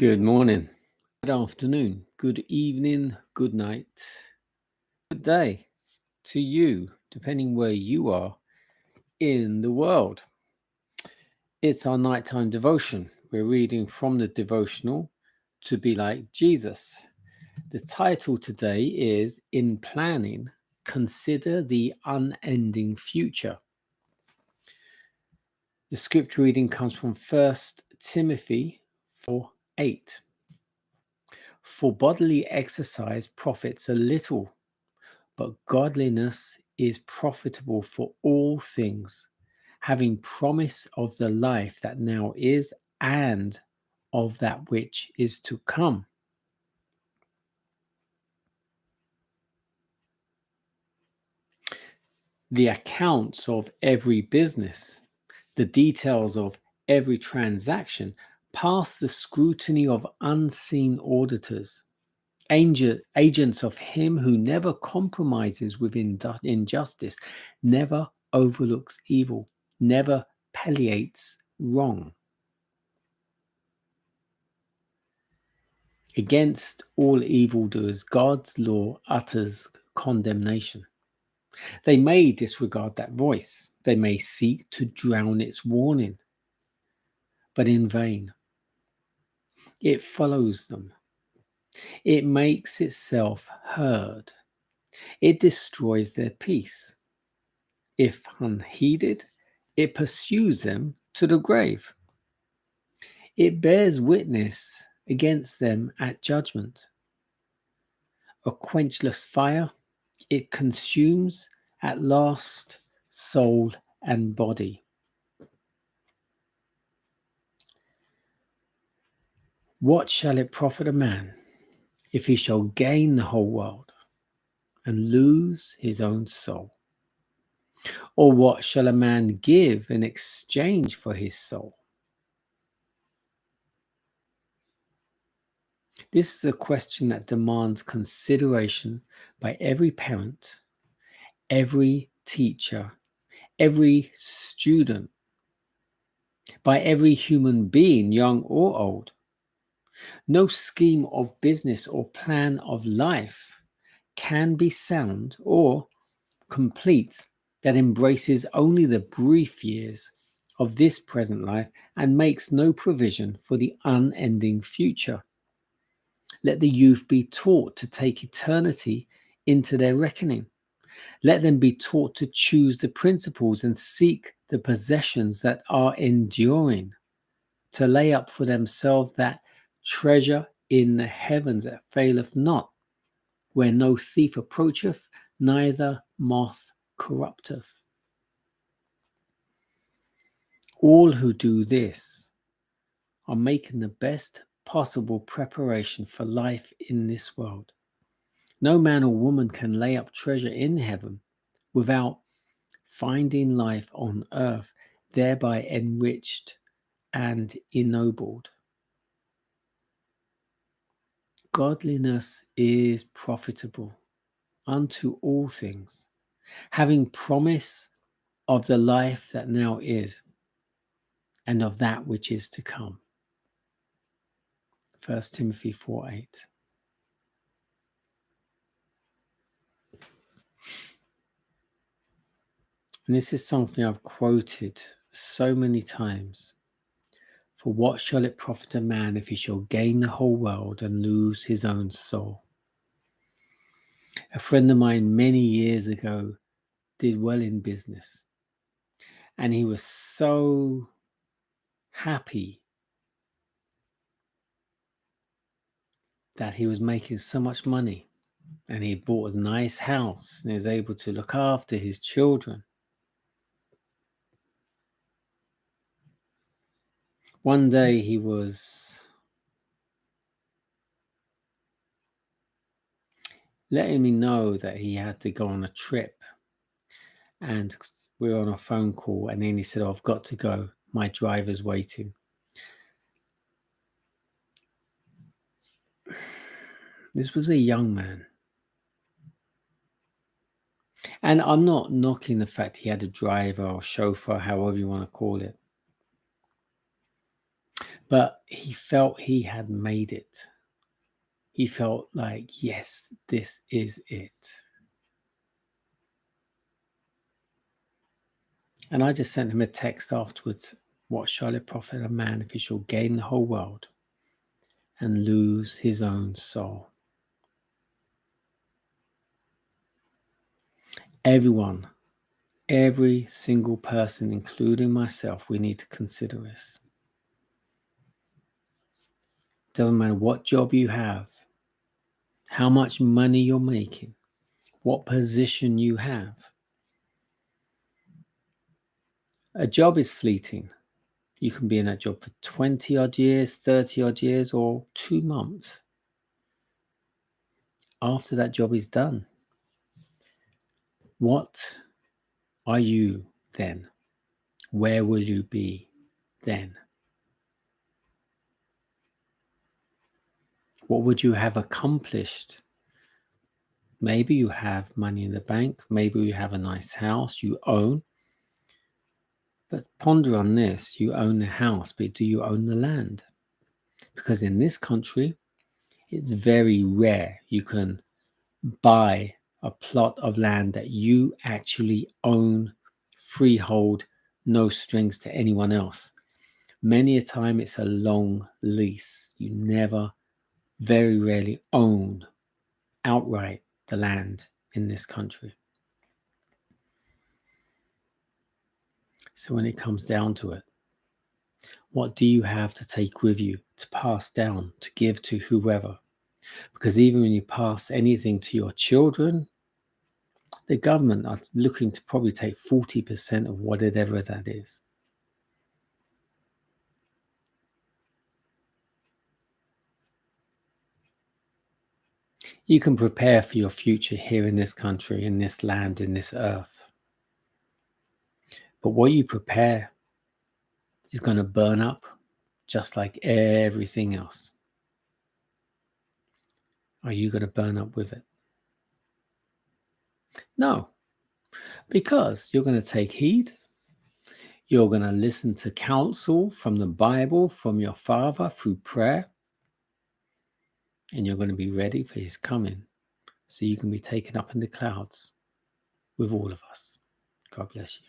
Good morning, good afternoon, good evening, good night, good day to you, depending where you are in the world. It's our nighttime devotion. We're reading from the devotional To Be Like Jesus. The title today is In Planning, Consider the Unending Future. The scripture reading comes from 1 Timothy 4:8. For bodily exercise profits a little, but godliness is profitable for all things, having promise of the life that now is and of that which is to come. The accounts of every business, the details of every transaction pass the scrutiny of unseen auditors, agents of him who never compromises with injustice, never overlooks evil, never palliates wrong. Against all evildoers, God's law utters condemnation. They may disregard that voice. They may seek to drown its warning, but in vain. It follows them. It makes itself heard. It destroys their peace. If unheeded, it pursues them to the grave. It bears witness against them at judgment. A quenchless fire, it consumes at last soul and body. What shall it profit a man if he shall gain the whole world and lose his own soul? Or what shall a man give in exchange for his soul? This is a question that demands consideration by every parent, every teacher, every student, by every human being, young or old. No scheme of business or plan of life can be sound or complete that embraces only the brief years of this present life and makes no provision for the unending future. Let the youth be taught to take eternity into their reckoning. Let them be taught to choose the principles and seek the possessions that are enduring, to lay up for themselves that treasure in the heavens that faileth not, where no thief approacheth, neither moth corrupteth. All who do this are making the best possible preparation for life in this world. No man or woman can lay up treasure in heaven without finding life on earth, thereby enriched and ennobled. Godliness is profitable unto all things, having promise of the life that now is and of that which is to come. 1 Timothy 4:8. And this is something I've quoted so many times. For what shall it profit a man if he shall gain the whole world and lose his own soul? A friend of mine many years ago did well in business, and he was so happy that he was making so much money, and he bought a nice house and he was able to look after his children. One day he was letting me know that he had to go on a trip, and we were on a phone call, and then he said, "Oh, I've got to go. My driver's waiting." This was a young man. And I'm not knocking the fact he had a driver or chauffeur, however you want to call it. But he felt he had made it. He felt like, yes, this is it. And I just sent him a text afterwards. What shall it profit a man if he shall gain the whole world and lose his own soul? Everyone, every single person, including myself, we need to consider this. Doesn't matter what job you have, how much money you're making, what position you have. A job is fleeting. You can be in that job for 20 odd years, 30 odd years, or 2 months. After that job is done, what are you then? Where will you be then? What would you have accomplished? Maybe you have money in the bank. Maybe you have a nice house you own. But ponder on this. You own the house, but do you own the land? Because in this country, it's very rare you can buy a plot of land that you actually own, freehold, no strings to anyone else. Many a time it's a long lease. You never, very rarely own outright the land in this country. So when it comes down to it, what do you have to take with you, to pass down, to give to whoever? Because even when you pass anything to your children, the government are looking to probably take 40% of whatever that is. You can prepare for your future here in this country, in this land, in this earth. But what you prepare is going to burn up just like everything else. Are you going to burn up with it? No, because you're going to take heed. You're going to listen to counsel from the Bible, from your Father through prayer. And you're going to be ready for his coming so you can be taken up in the clouds with all of us. God bless you.